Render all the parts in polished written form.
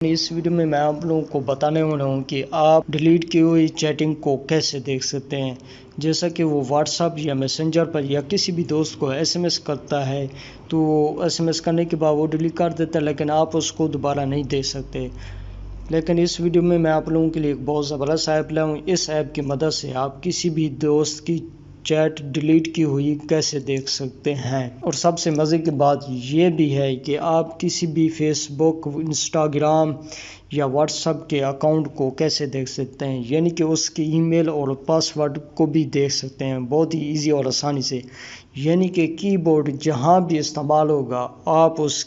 اس video میں آپ لوگوں کو بتانے والا ہوں کہ آپ ڈیلیٹ کی ہوئی چیٹنگ کو کیسے دیکھ سکتے ہیں. جیسا کہ وہ واٹس ایپ یا میسنجر پر یا کسی بھی دوست کو ایس ایم ایس کرتا ہے تو ایس ایم ایس کرنے کے بعد وہ ڈیلیٹ کر دیتا ہے، لیکن آپ اس کو دوبارہ نہیں دیکھ سکتے. لیکن اس ویڈیو میں آپ لوگوں کے لیے ایک بہت زبردست ایپ لاؤں. اس ایپ کی مدد سے آپ کسی بھی دوست کی چیٹ ڈیلیٹ کی ہوئی کیسے دیکھ سکتے ہیں. اور سب سے مزے کی بات یہ بھی ہے کہ آپ کسی بھی فیس بک، انسٹاگرام یا واٹس ایپ کے اکاؤنٹ کو کیسے دیکھ سکتے ہیں، یعنی کہ اس کی ای میل اور پاس ورڈ کو بھی دیکھ سکتے ہیں بہت ہی ایزی اور آسانی سے. یعنی کہ کی بورڈ جہاں بھی استعمال ہوگا آپ اس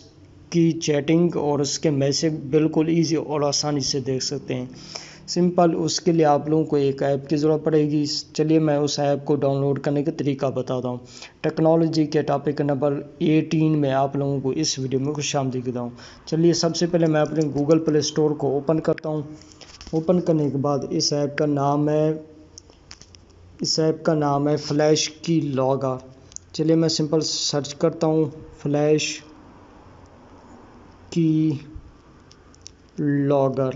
کی چیٹنگ اور اس کے میسج بالکل ایزی اور آسانی سے دیکھ سکتے ہیں. سمپل، اس کے لیے آپ لوگوں کو ایک ایپ کی ضرورت پڑے گی. چلیے میں اس ایپ کو ڈاؤن لوڈ کرنے کا طریقہ بتاتا ہوں. ٹیکنالوجی کے ٹاپک نمبر 18 میں آپ لوگوں کو اس ویڈیو میں خوش آمدید کہتا ہوں. چلیے سب سے پہلے میں اپنے گوگل پلے اسٹور کو اوپن کرتا ہوں. اوپن کرنے کے بعد اس ایپ کا نام ہے فلیش کی لاگر. چلیے میں سمپل سرچ کرتا ہوں فلیش کی لاگر.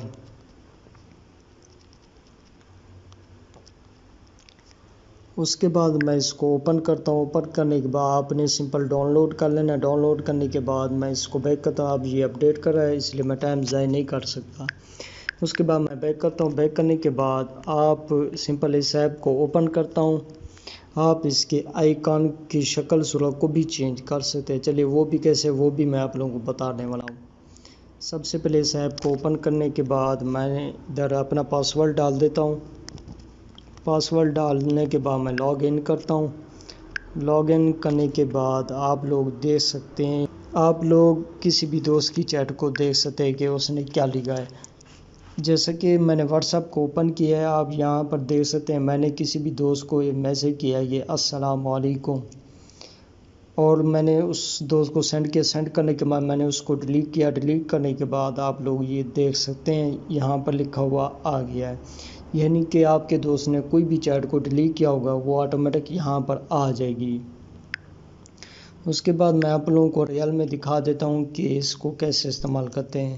اس کے بعد میں اس کو اوپن کرتا ہوں. اوپن کرنے کے بعد آپ نے سمپل ڈاؤن لوڈ کر لینا. ڈاؤن لوڈ کرنے کے بعد میں اس کو بیک کرتا ہوں. اب یہ اپڈیٹ کر رہا ہے اس لیے میں ٹائم ضائع نہیں کر سکتا. اس کے بعد میں بیک کرتا ہوں. بیک کرنے کے بعد آپ سمپل اس ایپ کو اوپن کرتا ہوں. آپ اس کے آئیکن کی شکل صورت کو بھی چینج کر سکتے ہیں. چلیے وہ بھی کیسے، وہ بھی میں آپ لوگوں کو بتانے والا ہوں. سب سے پہلے اس ایپ کو اوپن کرنے کے بعد میں ادھر اپنا پاسورڈ ڈال دیتا ہوں. پاسورڈ ڈالنے کے بعد میں لاگ ان کرتا ہوں. لاگ ان کرنے کے بعد آپ لوگ دیکھ سکتے ہیں، آپ لوگ کسی بھی دوست کی چیٹ کو دیکھ سکتے ہیں کہ اس نے کیا لکھا ہے. جیسا کہ میں نے واٹس ایپ کو اوپن کیا ہے، آپ یہاں پر دیکھ سکتے ہیں میں نے کسی بھی دوست کو ایک میسج کیا ہے، یہ السلام علیکم، اور میں نے اس دوست کو سینڈ کیا. سینڈ کرنے کے بعد میں نے اس کو ڈیلیٹ کیا. ڈیلیٹ کرنے کے بعد آپ لوگ یہ دیکھ سکتے ہیں یہاں پر لکھا ہوا آ گیا ہے. یعنی کہ آپ کے دوست نے کوئی بھی چیٹ کو ڈیلیٹ کیا ہوگا وہ آٹومیٹک یہاں پر آ جائے گی. اس کے بعد میں آپ لوگوں کو ریئل میں دکھا دیتا ہوں کہ اس کو کیسے استعمال کرتے ہیں.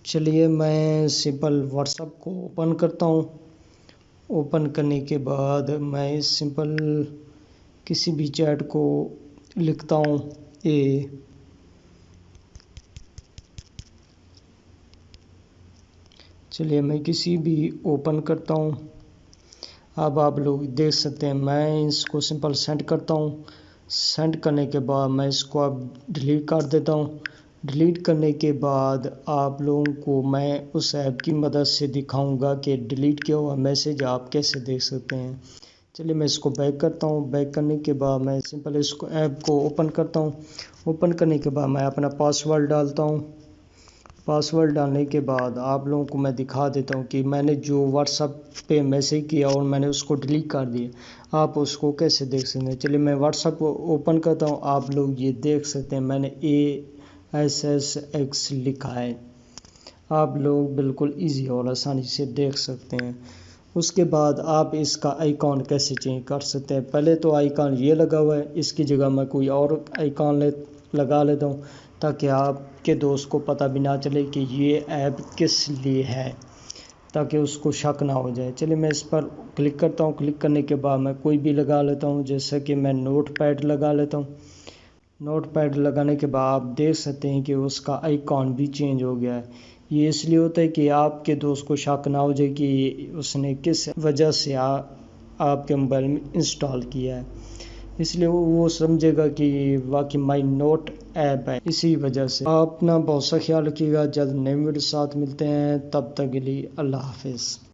چلیے میں سمپل واٹس ایپ کو اوپن کرتا ہوں. اوپن کرنے کے بعد میں سمپل کسی بھی چیٹ کو لکھتا ہوں چلیے میں کسی بھی اوپن کرتا ہوں. اب آپ لوگ دیکھ سکتے ہیں میں اس کو سمپل سینڈ کرتا ہوں. سینڈ کرنے کے بعد میں اس کو اب ڈیلیٹ کر دیتا ہوں. ڈیلیٹ کرنے کے بعد آپ لوگوں کو میں اس ایپ کی مدد سے دکھاؤں گا کہ ڈیلیٹ کیا ہوا میسج آپ کیسے دیکھ سکتے ہیں. چلیے میں اس کو بیک کرتا ہوں. بیک کرنے کے بعد میں سمپل اس کو ایپ کو اوپن کرتا ہوں. اوپن کرنے کے بعد میں اپنا پاسورڈ ڈالتا ہوں. پاسورڈ ڈالنے کے بعد آپ لوگوں کو میں دکھا دیتا ہوں کہ میں نے جو واٹس ایپ پہ میسج کیا اور میں نے اس کو ڈیلیٹ کر دیا، آپ اس کو کیسے دیکھ سکتے ہیں. چلیے میں واٹس ایپ کو اوپن کرتا ہوں. آپ لوگ یہ دیکھ سکتے ہیں میں نے ASSX لکھا ہے. آپ لوگ بالکل ایزی اور آسانی سے دیکھ سکتے ہیں. اس کے بعد آپ اس کا آئیکن کیسے چینج کر سکتے ہیں. پہلے تو آئیکن یہ لگا ہوا ہے، اس کی جگہ میں کوئی اور آئیکن لگا لیتا ہوں تاکہ آپ کے دوست کو پتہ بھی نہ چلے کہ یہ ایپ کس لیے ہے، تاکہ اس کو شک نہ ہو جائے. چلیے میں اس پر کلک کرتا ہوں. کلک کرنے کے بعد میں کوئی بھی لگا لیتا ہوں، جیسا کہ میں نوٹ پیڈ لگا لیتا ہوں. نوٹ پیڈ لگانے کے بعد آپ دیکھ سکتے ہیں کہ اس کا آئیکن بھی چینج ہو گیا ہے. یہ اس لیے ہوتا ہے کہ آپ کے دوست کو شک نہ ہو جائے کہ اس نے کس وجہ سے آپ کے موبائل میں انسٹال کیا ہے. اس لیے وہ سمجھے گا کہ واقعی مائی نوٹ ایپ ہے. اسی وجہ سے آپ اپنا بہت سا خیال رکھیے گا. جلد نئے ویڈیو ساتھ ملتے ہیں، تب تک کے لیے اللہ حافظ.